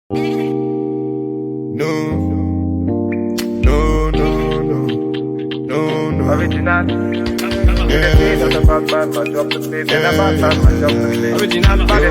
No, no, no, no, no, no. Original. Yeah. The bad man, but drop the place. Then a bad man, but drop the place. Original bad The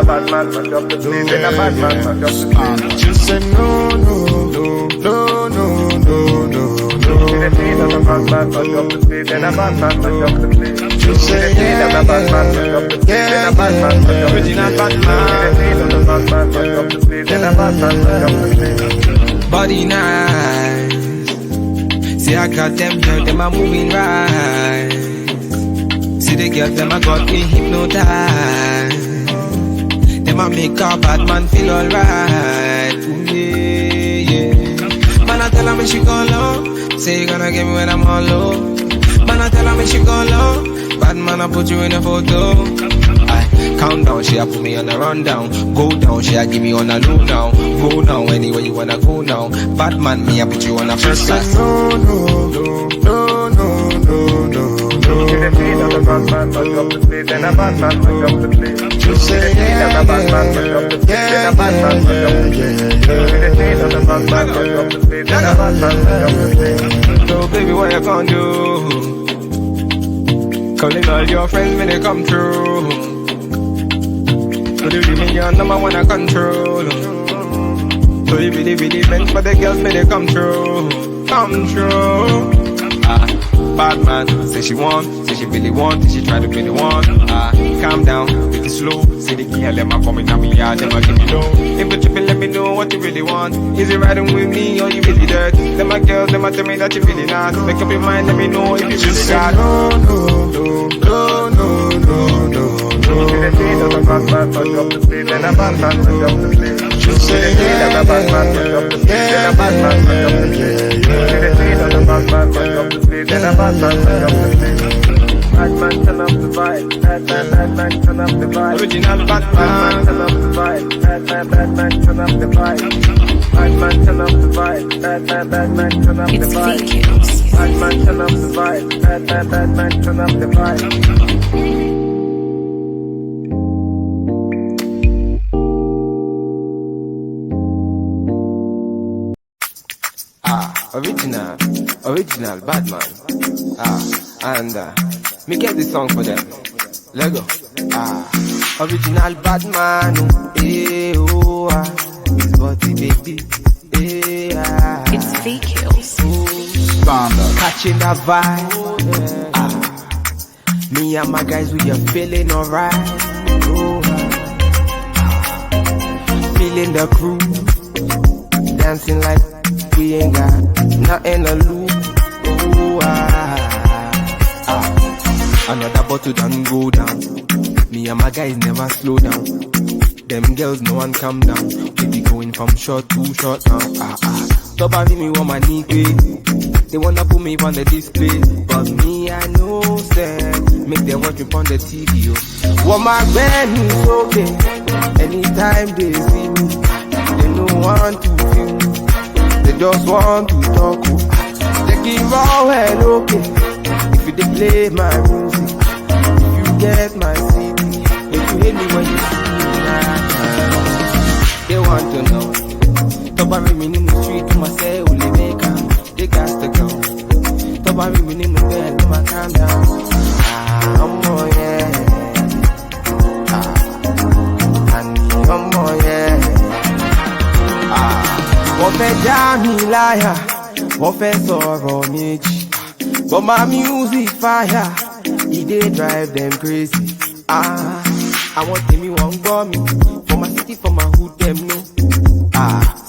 bad man, but drop the place. Then a bad man, but drop the place. Just say no, no, no, no, no, no, no, no. The bad man, but drop the place. Then a bad man, but drop the place. Just say yeah, The bad man, but drop the place. Then a bad man, but drop the place. Original bad man. The bad man, but drop the place. Then a bad man, but drop the place. Body nice. See, I got them girls, them are moving right. See the girls, them a got me hypnotized. Them a make a bad man feel alright. Ooh, yeah, yeah. Man, I tell her me she go low. Say you gonna get me when I'm all low. Man, I tell her me she go low. Bad man, I put you in a photo. I count down, she a put me on a rundown. Go down, she a give me on a low now. Go now, anywhere you wanna go now. Bad man, me a put you on a first class. no, no, no, no, no, no, no, no. The bad man, but drop the place. Then a bad man, but drop the place. Just say yeah, The bad man, but drop the place. Then a bad man, but drop the place. The bad man, but drop the place. Then a bad man, but drop the place. So baby, what you gonna do? Calling all your friends when they come through. So they give me your number one I control. So you really meant for the girls when they come through. Come through. Bad man, say she want, say she really want, say she try to really want. Calm down, take it slow. Say the girl, them a coming at me hard, them a give me low. If you tripping, let me know what you really want. Is it riding with me or you really dirt? Them a girls, them a tell me that you really not. Make up your mind, let me know if you really got. no, no, no, no, no, no, no, no. The bad man, but drop the place. Then a bad man, but drop the place. Just say The bad man, but drop the place. Then a bad man, but drop the place. The bad man, but drop the place. Then a bad man, but drop the place. Bad man, turn up the vibe. Bad man, turn up the vibe. Original bad Bad man, man. turn up the vibe. Bad man, turn up the vibe. Bad man, turn up the vibe. Bad man, turn up the It's vibe. Kills. Bad man, turn up the vibe. Bad man, turn up the vibe. Original bad man. And me get this song for them. Let go. Original bad man. Oh, his body baby. It's Kills. Catching that vibe. Me and my guys, we are feeling alright. Feeling the crew. Dancing like we ain't got nothing to lose. Another bottle done go down. Me and my guys never slow down. Them girls no one calm down. We be going from short to short now. Stop having me on my knee, they wanna put me on the display, but me I know sense. Make them watch me on the TV. What my band is okay. Anytime they see me, they don't want to feel me. They just want to talk. They give all well okay. If you dey play my music, if you get my CD, if you hate me when you see me, they want to know. Top of me in the street, to myself, only make them. They got to go. Top of me in the bed, to my calm down. I'm on yeah. I'm on yeah. Wọ́n fẹ́ já mi láyà, wọ́n fẹ́ sọ̀rọ̀ méjì. But my music fire, it dey drive them crazy. I want them, you won't go me. For my city, for my hood, them know.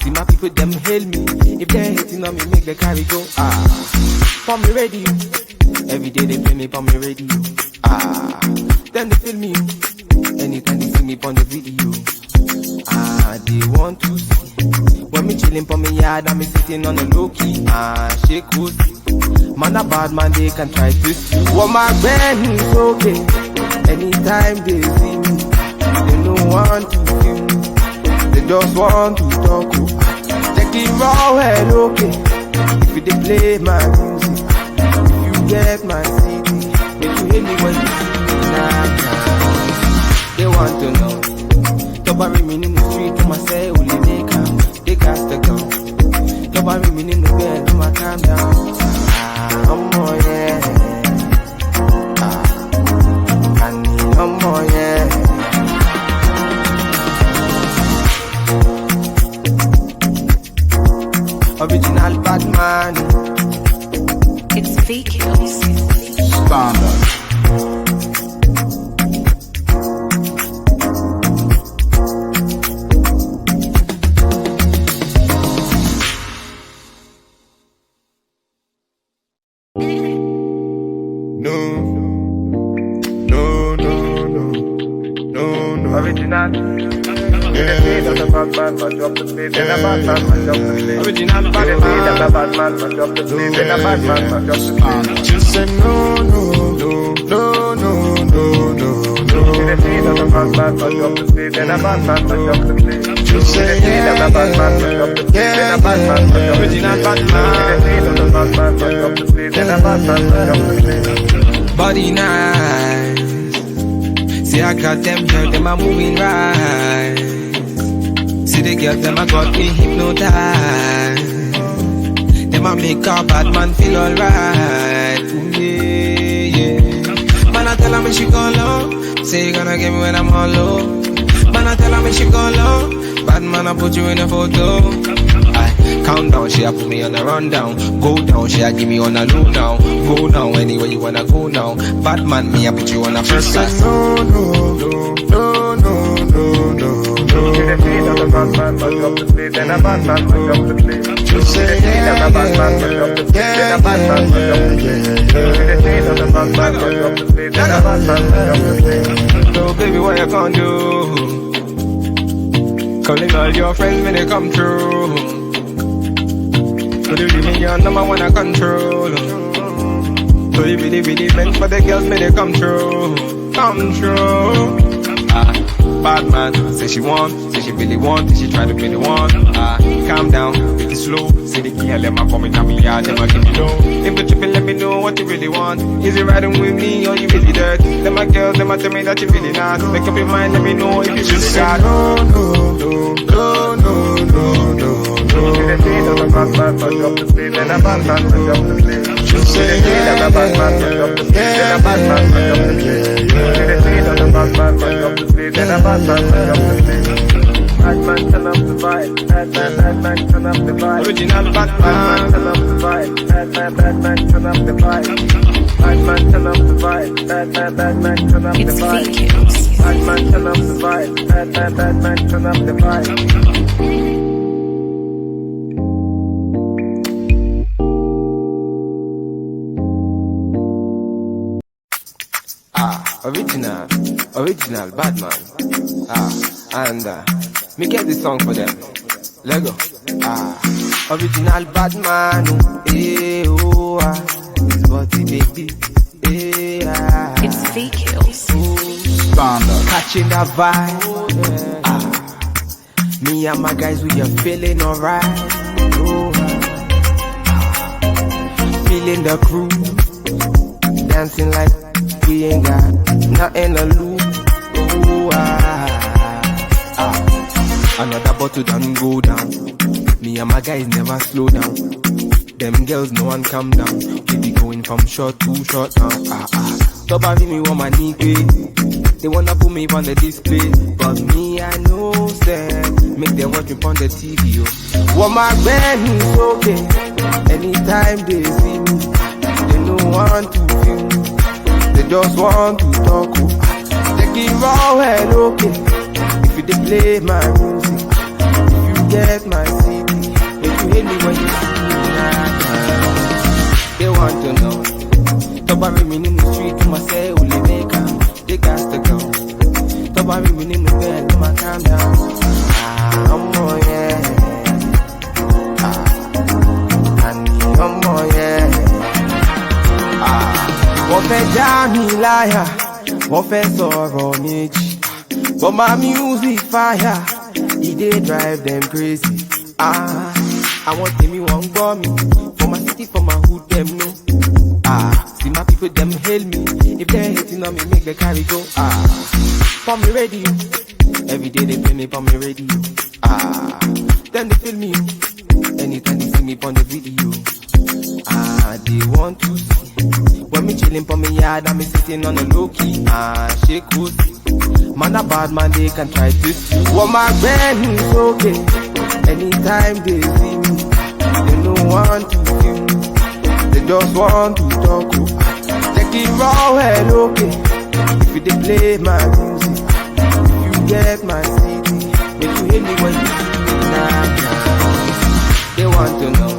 See my people, them hail me. If they're hating on me, make the carry go. For me radio, every day they play me for me radio. Then they feel me, anytime they see me on the video. They want to see. When me chillin' for me yard and me sitting on the low key. Shake cozy. Man a bad man, they can try to see. What my band is okay. Anytime they see me, they don't want to feel me. They just want to talk. They give all well okay. If you dey play my music, if you get my CD, if you hate me when you see me, they want to know. Top of me in the street, to myself, only they can. got to go. Nobody me in the bed, I'ma calm down. I'm more, yeah. I need I'm more, yeah. Original bad man. It's VQs. Standard. Original. Yeah. The bad man, but drop the beat. Then a bad man, but drop the beat. Original bad man. The bad man, but drop the beat. Then a bad man, but drop the beat. Just say no, no, no, no, no, no, no, no. The beat of the bad man, but drop the beat. Then a bad man, but drop the beat. Just say the beat of the bad man, but drop the beat. Then a bad man, but drop the beat. Original bad man. The beat of the bad man, but drop the beat. Then a bad man, but drop the beat. Body nice. See, I got them girls, them are moving right. See the girls, them a got me hypnotized. Them a make a bad man feel alright. Ooh, yeah, yeah. Man, I tell her me she go low. Say you gonna get me when I'm all low. Man, I tell her me she go low. Bad man, I put you in a photo. Count down, she a put me on a rundown. Go down, she a give me on a low down. Go down anywhere you wanna go now. Bad man, me a put you on a first class. No, no, no, no, no, no, no, no. The beat of the bad man, but drop the beat. Then a bad man, but drop the beat. Just say the beat of the bad man, but drop the beat. Then a bad man, but drop the beat. The beat of the bad man, but drop the beat. Then a bad man, but drop the beat. So baby, what you gonna do? Calling all your friends when they come through. So you really your number one I control. So you really meant for the girls when they come through. Come through. Bad man, say she want, say she really want, say she try to be the one. Calm down, take it slow. Say the girl, let my come in on me yard, them a give me low. If you tripping, let me know what you really want. Is you riding with me or you really dirt? Them my girls, them a tell me that you really not. Make up your mind, let me know if you really got. No, no, no, no, no, no, no, no. The beat of the bad man, but drop the beat. Then a bad man, but drop the beat. Just say the beat of the bad man, but drop the beat. Then a bad man, but drop the beat. The beat of the bad man, but drop the beat. Then a bad man, but drop the beat. Bad man, turn up the vibe. Bad man, turn up the vibe. Original bad Bad man, man. turn up the vibe. Bad man, turn up the vibe. Bad man, turn up the vibe. Bad man, turn up the It's vibe. VQs. Bad man, turn up the vibe. Bad man, turn up the vibe. Original bad man. And me get this song for them. Lego. Original bad man. Oh, this body baby. It's VQs. Standard. Catching that vibe. Me and my guys, we are feeling alright. Feeling the crew. Dancing like we ain't got nothing to lose. Another bottle done go down. Me and my guys never slow down. Them girls no one calm down. We be going from short to short now. Stop having me on my knee. They wanna put me on the display, but me I know them. Make them watch me on the TV. What my band is okay. Anytime they see me, they don't want to feel me. They just want to talk. Take it raw and okay. If you dey play my music, if you get my CD, if you hate me when you see me, they want to know. Top of me in the street, to myself, only make them. They got to go. Top of me in the bed, to my calm down. I'm more, yeah. I need I'm more, yeah. Wọ́n fẹ́ já mi láyà, wọ́n fẹ́ sọ̀rọ̀ méjì. But my music fire, it dey drive them crazy. I want me one go me. For my city, for my hood, them know. See my people, them hail me. If they hating on me, make the carry go. For me radio, every day they play me for me radio. Then they feel me. Anytime they see me on the video, they want to see. When me chillin' for me yard and me sitting on a low key, shake cozy. Man a bad man, they can try to see. What my friend is okay. Anytime they see me, they don't want to feel me. They just want to talk. Check it raw head, okay. If you they play my music, if you get my CD, make you hear me when you see me now. They want to know.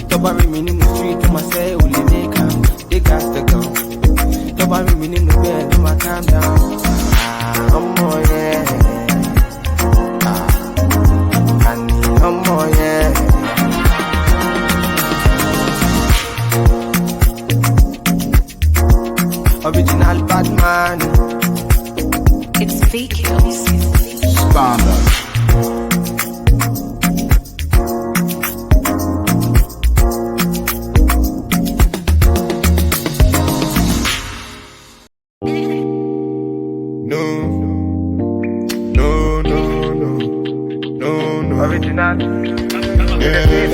Nobody me in the street, to say only they got to go. Nobody me in the bed, I'ma calm down. I'm more, yeah. I need I'm more, yeah. Original bad man. It's fake hills. Standard. No. Original. Yeah.